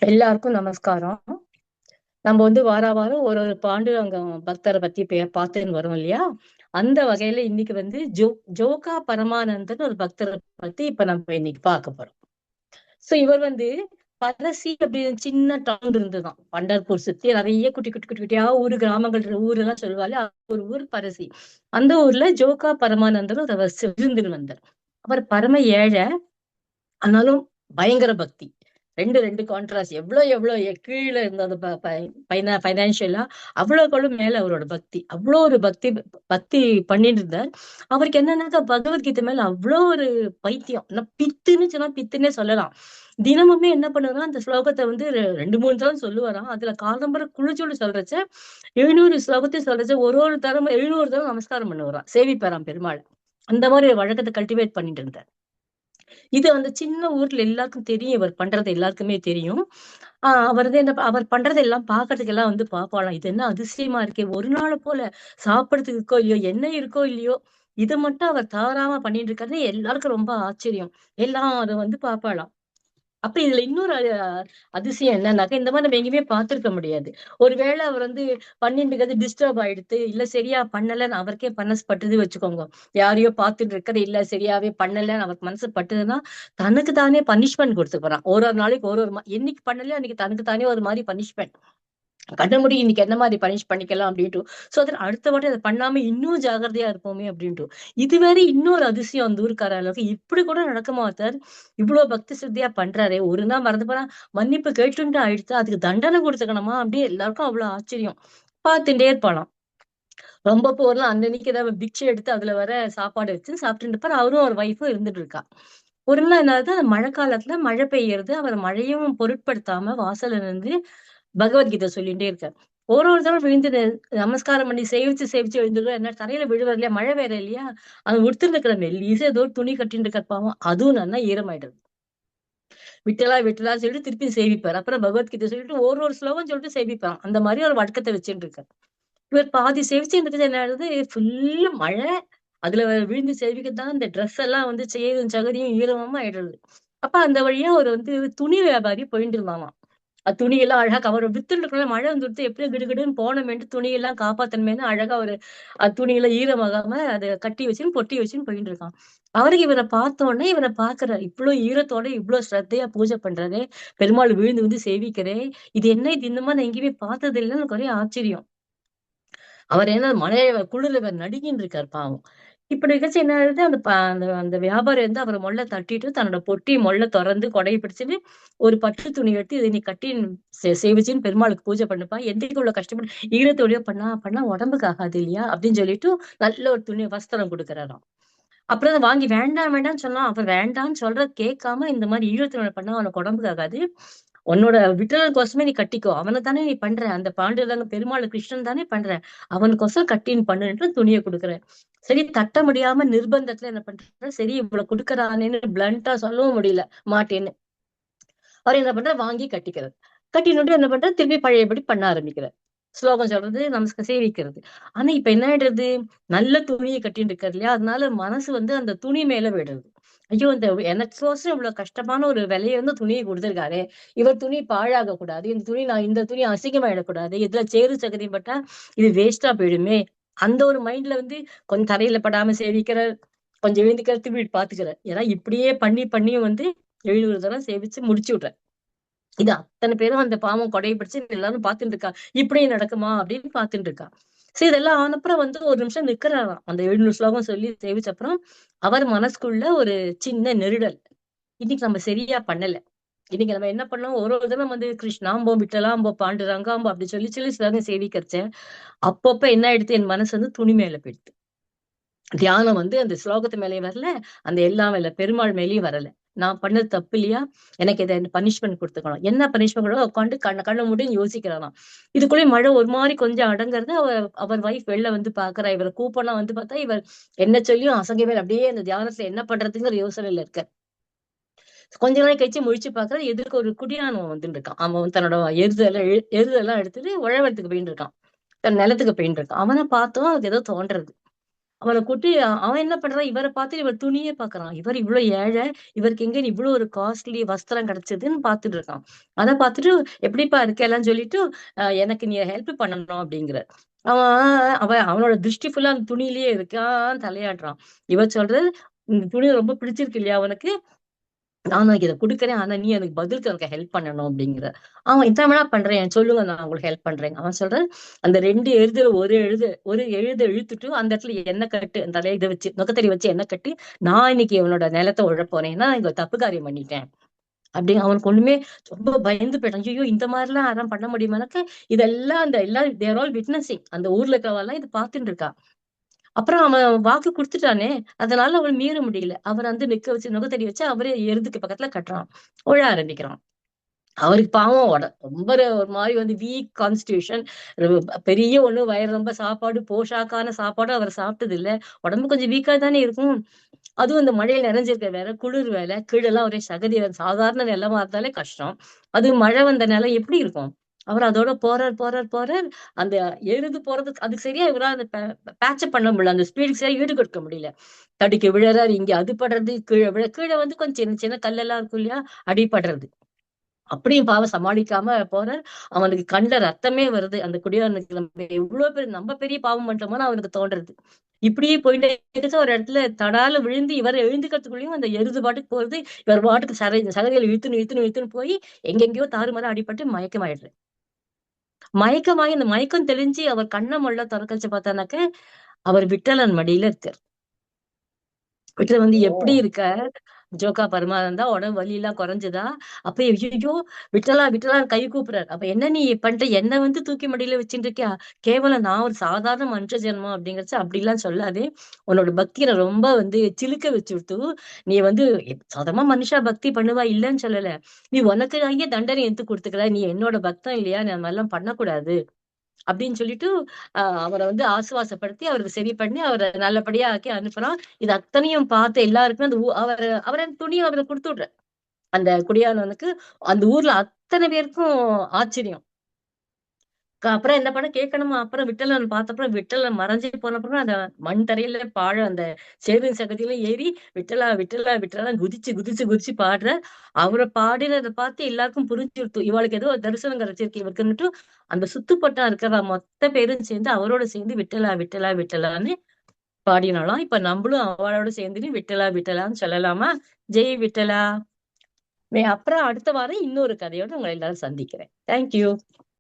எல்லாருக்கும் நமஸ்காரம். நம்ம வாரம் ஒரு ஒரு பாண்டுரங்க பக்தரை பத்தி பார்த்துன்னு வரோம் இல்லையா? அந்த வகையில இன்னைக்கு ஜோகா பரமானந்தன் ஒரு பக்தரை பத்தி இப்ப நம்ம இன்னைக்கு பார்க்க போறோம். சோ இவர் பரசி அப்படின்னு சின்ன டவுன் இருந்துதான். பண்டர்பூர் சுத்தி நிறைய குட்டி குட்டி குட்டி குட்டியா கிராமங்கள் ஊரெல்லாம் சொல்லுவாங்க. ஒரு ஊர் பரசி. அந்த ஊர்ல ஜோகா பரமானந்தர் ஒரு விருந்தில் வந்தார். அவர் பரம ஏழை. ஆனாலும் பயங்கர பக்தி. ரெண்டு ரெண்டு கான்ட்ராஸ்ட். எவ்வளவு கீழே இருந்த அந்த பைனான்சியலா அவ்வளவுக்கு மேல அவரோட பக்தி. அவ்வளோ ஒரு பக்தி பக்தி பண்ணிட்டு இருந்தார். அவருக்கு என்னன்னாக்கா பகவத்கீதை மேல அவ்வளோ ஒரு பைத்தியம். பித்துன்னு சொன்னா பித்துன்னே சொல்லலாம். தினமுமே என்ன பண்ணுவாங்க, அந்த ஸ்லோகத்தை 2 3 தரம் சொல்லுவாராம். அதுல காலம்பர குளிச்சோடு சொல்றச்ச 700 ஸ்லோகத்தையும் சொல்றச்ச ஒரு ஒரு தரம் 700 தரம் நமஸ்காரம் பண்ணுவாராம், சேவிப்பாராம் பெருமாள். அந்த மாதிரி ஒரு வழக்கத்தை கல்டிவேட் பண்ணிட்டு இருந்தார். இது சின்ன ஊர்ல எல்லாருக்கும் தெரியும். இவர் பண்றது எல்லாருக்குமே தெரியும். அவர் என்ன அவர் பண்றது எல்லாம் பாக்குறதுக்கு எல்லாம் பாப்பாளாம். இது என்ன அதிசயமா இருக்கே! ஒரு நாள் போல சாப்பிடறதுக்கு இருக்கோ இல்லையோ, என்ன இருக்கோ இல்லையோ, இத மட்டும் அவர் தவறாம பண்ணிட்டு இருக்காரு. எல்லாருக்கும் ரொம்ப ஆச்சரியம். எல்லாம் அத பாப்பாளாம். அப்ப இதுல இன்னொரு அதிசயம் என்னன்னாக்கா, இந்த மாதிரி நம்ம எங்கேயுமே பார்த்திருக்க முடியாது. ஒருவேளை அவர் பண்ணிட்டு இருக்கிறது டிஸ்டர்ப் ஆயிடுத்து, இல்ல சரியா பண்ணலன்னு அவருக்கே மனசு பட்டுது வச்சுக்கோங்க. யாரையோ பார்த்துட்டு இருக்கிறது இல்ல சரியாவே பண்ணலன்னு அவருக்கு மனசு பட்டுதுன்னா, தனக்கு தானே பனிஷ்மெண்ட் கொடுத்துக்கிறான். ஒரு ஒரு நாளைக்கு ஒரு ஒரு என்னைக்கு பண்ணலையோ அன்னைக்கு தனக்கு தானே ஒரு மாதிரி பனிஷ்மெண்ட். கண்ண மூடி இன்னைக்கு என்ன மாதிரி பனிஷ் பண்ணிக்கலாம் அப்படின்ட்டு. சோ அதுல அடுத்த வாட்டி அதை பண்ணாம இன்னும் ஜாகிரதையா இருப்போமே அப்படின்ட்டு. இது வேற இன்னொரு அதிசயம் அந்த ஊருக்கார அளவுக்கு. இப்படி கூட நடக்குமா சார்? இவ்வளவு பக்தி சித்தியா பண்றாரே, ஒரு நாள் மறந்து போனா மன்னிப்பு கேட்டுட்டு ஆயிடுச்சு, அதுக்கு தண்டனை கொடுத்துக்கணுமா? அப்படியே எல்லாருக்கும் அவ்வளவு ஆச்சரியம். பார்த்துட்டே இருப்பாளாம். ரொம்ப போர்லாம் அன்னன்னைக்கு ஏதாவது பிக்ஷை எடுத்து அதுல வர சாப்பாடு வச்சு சாப்பிட்டு இருப்பாரு. அவரும் ஒரு ஒய்ஃபும் இருந்துட்டு இருக்கா. ஒரு நாள் என்னது, அந்த மழை காலத்துல மழை பெய்யறது. அவர் மழையும் பொருட்படுத்தாம வாசல்ல நின்று பகவத்கீதை சொல்லிட்டே இருக்காரு. ஒரு ஒரு தடவை விழுந்து நமஸ்காரம் பண்ணி சேவிச்சு சேவிச்சு எழுந்துருவா. என்ன தரையில விழுவார் இல்லையா, மழை வேற இல்லையா, அது உடுத்திருந்த இருக்கிற மெல்லிசா ஏதோ ஒரு துணி கட்டிட்டு இருக்காரு பாவம். அதுவும் நல்லா ஈரமாயிடுது. விட்டலா விட்டலா சொல்லிட்டு திருப்பி சேவிப்பார். அப்புறம் பகவத்கீதை சொல்லிட்டு ஒரு ஒரு ஸ்லோகம் சொல்லிட்டு சேவிப்பான். அந்த மாதிரி ஒரு வழக்கத்தை வச்சுட்டு இருக்காரு. இவர் பாதி சேவிச்சு இருக்கிறது என்ன ஆகுது, ஃபுல்லு மழை. அதுல விழுந்து சேவிக்கத்தான் இந்த ட்ரெஸ் எல்லாம் சேரும் சகதியும் ஈரமா ஆயிடுறது. அப்ப அந்த வழியா அவர் துணி வியாபாரி போயிட்டு இருந்தாராம். துணியெல்லாம் அழகா கவர் வித்துட்டு இருக்கல, மழை வந்துடுத்து எப்படியோ கிடுகிடுன்னு போனமேட்டு துணியெல்லாம் காப்பாத்தணுமேனு அழகா ஒரு துணியெல்லாம் ஈரமாகாம அதை கட்டி வச்சுன்னு பொட்டி வச்சுன்னு போயிட்டு இருக்கான். அவருக்கு இவரை பார்த்த உடனே இவரை பாக்குறாரு. இவ்வளவு ஈரத்தோட இவ்வளவு ஸ்ரத்தையா பூஜை பண்றாரே, பெருமாள் விழுந்து சேவிக்கிறே, இது என்ன, இது இந்த மாதிரி நான் எங்கேயுமே பார்த்தது இல்லைன்னு எனக்கு ஒரே ஆச்சரியம். அவர் என்ன மழைய குளிர்ல இவர் நடுங்கின்னு இருக்காரு பாவம். இப்படி இருக்கச்சு என்ன ஆகுது, அந்த அந்த அந்த வியாபாரி அவரை மொள்ள தட்டிட்டு தன்னோட பொட்டி மொள்ள திறந்து கொடையை பிடிச்சிட்டு ஒரு பட்டு துணி எடுத்து இதை நீ கட்டி சேவிச்சுன்னு பெருமாளுக்கு பூஜை பண்ணுப்பா, எந்திரிக்கு உள்ள கஷ்டப்பட்டு ஈரத்தோடய பண்ணா பண்ணா உடம்புக்கு ஆகாது இல்லையா அப்படின்னு சொல்லிட்டு நல்ல ஒரு துணி வஸ்திரம் கொடுக்குறாராம். அப்புறம் அதை வாங்கி வேண்டாம் வேண்டாம்னு சொன்னா, அவர் வேண்டாம்னு சொல்றத கேட்காம இந்த மாதிரி ஈழத்துல பண்ணா அவனுக்கு உடம்புக்கு ஆகாது, உன்னோட விட்டலனுக்கோசமே நீ கட்டிக்கோ, அவனை தானே நீ பண்ற, அந்த பாண்டுரங்க பெருமாள் கிருஷ்ணன் தானே பண்ற, அவனுக்கோசம் கட்டின்னு பண்ணுன்ட்டு துணியை கொடுக்குறேன். சரி, தட்ட முடியாம நிர்பந்தத்துல என்ன பண்ற, சரி இவ்வளவு கொடுக்கறானேன்னு பிளண்டா சொல்லவும் முடியல, மாட்டேன்னு. அவர் என்ன பண்ற, வாங்கி கட்டிக்கிறது. கட்டிட்டு என்ன பண்ற, திருப்பி பழையபடி பண்ண ஆரம்பிக்கிறார். ஸ்லோகம் சொல்றது, நமஸ்காரம் சேவிக்கிறது. ஆனா இப்ப என்ன ஆயிடுறது, நல்ல துணியை கட்டிட்டு இருக்காரு இல்லையா, அதனால மனசு அந்த துணி மேல விடுறது. ஐயோ, இந்த எனக்கோசரம் இவ்வளவு கஷ்டமான ஒரு விலையை துணியை கொடுத்திருக்காரு, இவர் துணி பாழாக கூடாது, இந்த துணி அசிங்கமாயிடக்கூடாது, இதுல சேரு சகதி பட்டா இது வேஸ்டா போயிடுமே, அந்த ஒரு மைண்ட்ல கொஞ்சம் தரையில படாம சேவிக்கிற, கொஞ்சம் எழுந்துக்கிற, திருப்பி பாத்துக்கிறார். ஏன்னா இப்படியே பண்ணி பண்ணியும் 700 தடவை சேவிச்சு முடிச்சு விடுற. இது அத்தனை பேரும் அந்த பாவம் கொடையை பிடிச்சு எல்லாரும் பார்த்துட்டு இருக்கா. இப்படியே நடக்குமா அப்படின்னு பார்த்துட்டு இருக்கா. சரி, இதெல்லாம் ஆனப்புறம் ஒரு நிமிஷம் நிக்கிறாராம். அந்த 700 ஸ்லோகம் சொல்லி சேவிச்ச அப்புறம் அவர் மனசுக்குள்ள ஒரு சின்ன நெருடல். இன்னைக்கு நம்ம சரியா பண்ணல. இன்னைக்கு நம்ம என்ன பண்ணோம், ஒரு ஒரு தடவை கிருஷ்ணாம்போ விட்டலாம்போ பாண்டுரங்காம்போ அப்படி சொல்லி சொல்லி ஸ்லோகம் சேவிக்கிறச்சேன். அப்பப்ப என்ன ஆயிடுத்து, என் மனசு துணி மேல போயிடுது. தியானம் அந்த ஸ்லோகத்து மேலயும் வரல, அந்த எல்லாம் இல்ல பெருமாள் மேலயும் வரல. நான் பண்ணது தப்பு இல்லையா, எனக்கு இதை பனிஷ்மெண்ட் கொடுத்துக்கணும், என்ன பனிஷ்மெண்ட் உட்காந்து கண்ண முடியும் யோசிக்கிறாராம். இதுக்குள்ளே மழை ஒரு மாதிரி கொஞ்சம் அடங்குறது. அவர் வைஃப் வெளில பாக்குறா. இவரை கூப்பெல்லாம் பார்த்தா இவர் என்ன சொல்லியும் அசங்கவே அப்படியே அந்த தியானத்துல என்ன பண்றதுங்கிற யோசனையில இருக்க. கொஞ்ச நாள் கழிச்சு முழிச்சு பாக்குற, எதிர்க்க ஒரு குடியானவன் வந்துட்டு இருக்கான். அவன் தன்னோட எருதெல்லாம் எடுத்துட்டு உழவரத்துக்கு போயிட்டு இருக்கான். தன் நிலத்துக்கு போயிட்டு இருக்கான். அவனை பார்த்தோம், அதுக்கு ஏதோ தோன்றது. அவள கூட்டி அவன் என்ன பண்றான், இவர பார்த்துட்டு இவர் துணியே பார்க்குறான். இவர் இவ்ளோ ஏழை, இவருக்கு எங்க இவ்ளோ ஒரு காஸ்ட்லி வஸ்திரம் கிடைச்சதுன்னு பார்த்துட்டு இருக்கான். அத பார்த்துட்டு, "எப்படிப்பா இருக்க?" எல்லாம் சொல்லிட்டு, எனக்கு நீ ஹெல்ப் பண்ணணும்" அப்படிங்கிறார். அவன் அவனோட திருஷ்டி ஃபுல்லா அந்த துணியிலேயே இருக்கு. தலையாட்டுறான். இவ சொல்றது, "இந்த துணி ரொம்ப பிடிச்சிருக்கு இல்லையா உனக்கு? நான் உனக்கு இத குடுக்குறேன். ஆனா நீ எனக்கு பதிலுக்கு எனக்கு ஹெல்ப் பண்ணணும்" அப்படிங்கிற. அவன் "இதான் வேணா பண்றேன். சொல்லுங்க நான் உங்களுக்கு ஹெல்ப் பண்றேன்." அவன் சொல்றான், "அந்த 2 எழுதுல ஒரு எழுத இழுத்துட்டு அந்த இடத்துல எண்ணெய் கட்டு, அந்த இத வச்சு நுகத்தடி வச்சு எண்ணெய் கட்டி, நான் இன்னைக்கு இவனோட நிலத்த உழப் போறேன். ஏன்னா நான் இங்க தப்பு காரியம் பண்ணிட்டேன்." அப்படின்னு அவனுக்கு ஒண்ணுமே ரொம்ப பயந்து போயிட்டான். ஐயோ! இந்த மாரிலாம் யாராம் பண்ண முடியுமானாக்க, இதெல்லாம் அந்த எல்லாம் தேர் ஆல் விட்னஸிங். அந்த ஊர்ல இருக்கிறவலாம் இத பார்த்துட்டு இருக்கா. அப்புறம் அவன் வாக்கு குடுத்துட்டானே! அதனால அவன் மீற முடியல. அவர வந்து நிக்க வச்சு நுகத்தடி வச்சு அவரே எருதுக்கு பக்கத்துல கட்டுறான். உழ ஆரம்பிக்கிறான். அவருக்கு பாவம் ரொம்ப ஒரு மாரி வந்து வீக் கான்ஸ்டிடியூஷன். பெரிய ஒண்ணு வயிறு ரொம்ப சாப்பாடு, போஷாக்கான சாப்பாடு அவர் சாப்பிட்டது இல்ல. உடம்பு கொஞ்சம் வீக்கா தானே இருக்கும். அதுவும் இந்த மழையில நனைஞ்சிருக்க வேற, குளிர் வேற, கீழலாம் ஒரே சகதி வேற. சாதாரண நிலமா இருந்தாலே கஷ்டம். அது மழை வந்த நிலம் எப்படி இருக்கும்? அவர் அதோட போறார். அந்த எருது போறதுக்கு அதுக்கு சரியா இவரால அந்த பேட்சப் பண்ண முடியல. அந்த ஸ்பீடுக்கு சரியா ஈடு கொடுக்க முடியல. தடுக்கி விழறாரு. இங்க அடிபடுறது, கீழ வந்து கொஞ்சம் சின்ன சின்ன கல்லெல்லாம் இருக்கும் இல்லையா? அடிபடுறது. அப்படியும் பாவம் சமாளிக்காம போறார். அவனுக்கு கண்ல ரத்தமே வருது. அந்த குடியாரனுக்கு நம்ம எவ்வளவு நம்ம பெரிய பாவம் பண்ணிட்டோமோன்னு அவனுக்கு தோன்றது. இப்படியே போயிட்டே இருக்க ஒரு இடத்துல தடால விழுந்து இவர் எழுந்துக்கிறதுக்குள்ளயும் அந்த எருது பாட்டுக்கு போறது. இவர் பாட்டுக்கு சகதியில இழுத்துன்னு போய் எங்கெங்கேயோ தாறுமாறா அடிபட்டு மயக்கமாயிடுறாரு. மயக்கமாயி அந்த மயக்கம் தெளிஞ்சு அவர் கண்ண மொள்ள தொறக்கச்சு பார்த்தானாக்க, அவர் விட்டலன் மடியில இருக்காரு. வீட்ல வந்து எப்படி ஓ! இருக்க? ஜோக்கா பரமானந்தா உடம்பு வலிலாம் குறைஞ்சதா? அப்ப ஐய்யய்யோ! விட்டலா விட்டலான்னு கை கூப்புறாரு. அப்ப என்ன நீ பண்ற? என்ன வந்து தூக்கி மடியில வச்சுட்டு இருக்கியா? கேவலம் நான் ஒரு சாதாரண மனுஷ ஜென்மம் அப்படிங்கிறச்ச அப்படிலாம் சொல்லாதே. உன்னோட பக்திய நான் ரொம்ப வந்து சிலுக்க வச்சுடுத்து. நீ வந்து சாதாரணமா மனுஷா பக்தி பண்ணுவா இல்லன்னு சொல்லல. நீ உனக்காகவே தண்டனை எடுத்து குடுத்துக்கிற. நீ என்னோட பக்தன் இல்லையா? நீ அந்த மாரிலாம் பண்ணக்கூடாது. அப்படின்னு சொல்லிட்டு அவர வந்து ஆசுவாசப்படுத்தி, அவருக்கு சரி பண்ணி, அவர நல்லபடியா ஆக்கி அனுப்புறான். இது அத்தனையும் பார்த்து எல்லாருக்குமே அந்த அவர துணிய அவரு குடுத்து விடுறார். அந்த குடியானவனுக்கு அந்த ஊர்ல அத்தன பேருக்கும் ஆச்சரியம். அப்புறம் என்ன பண்ண கேட்கணுமா? அப்புறம் விட்டலன் பார்த்தப்புறம் விட்டலன் மறைஞ்சு போனப்புறம் அந்த மண் தரையில அந்த சேறு சகதியில ஏறி விட்டலா குதிச்சு பாடுற. அவர பாடினத பார்த்து எல்லாருக்கும் புரிஞ்சுடுத்து. இவாளுக்கு ஏதோ ஒரு தரிசனம் கிடைச்சிருக்கு இவருக்குன்னுட்டு, அந்த சுத்துப்பட்டா இருக்கிற மொத்த பேரும் சேர்ந்து அவரோட சேர்ந்து விட்டலான்னு பாடினாளாம். இப்ப நம்பளும் அவளோட சேர்ந்துட்டு விட்டலான்னு சொல்லலாமா? ஜெய் விட்டலா! அப்புறம் அடுத்த வாரம் இன்னொரு கதையோட உங்கள எல்லாரும் சந்திக்கிறேன். Thank you.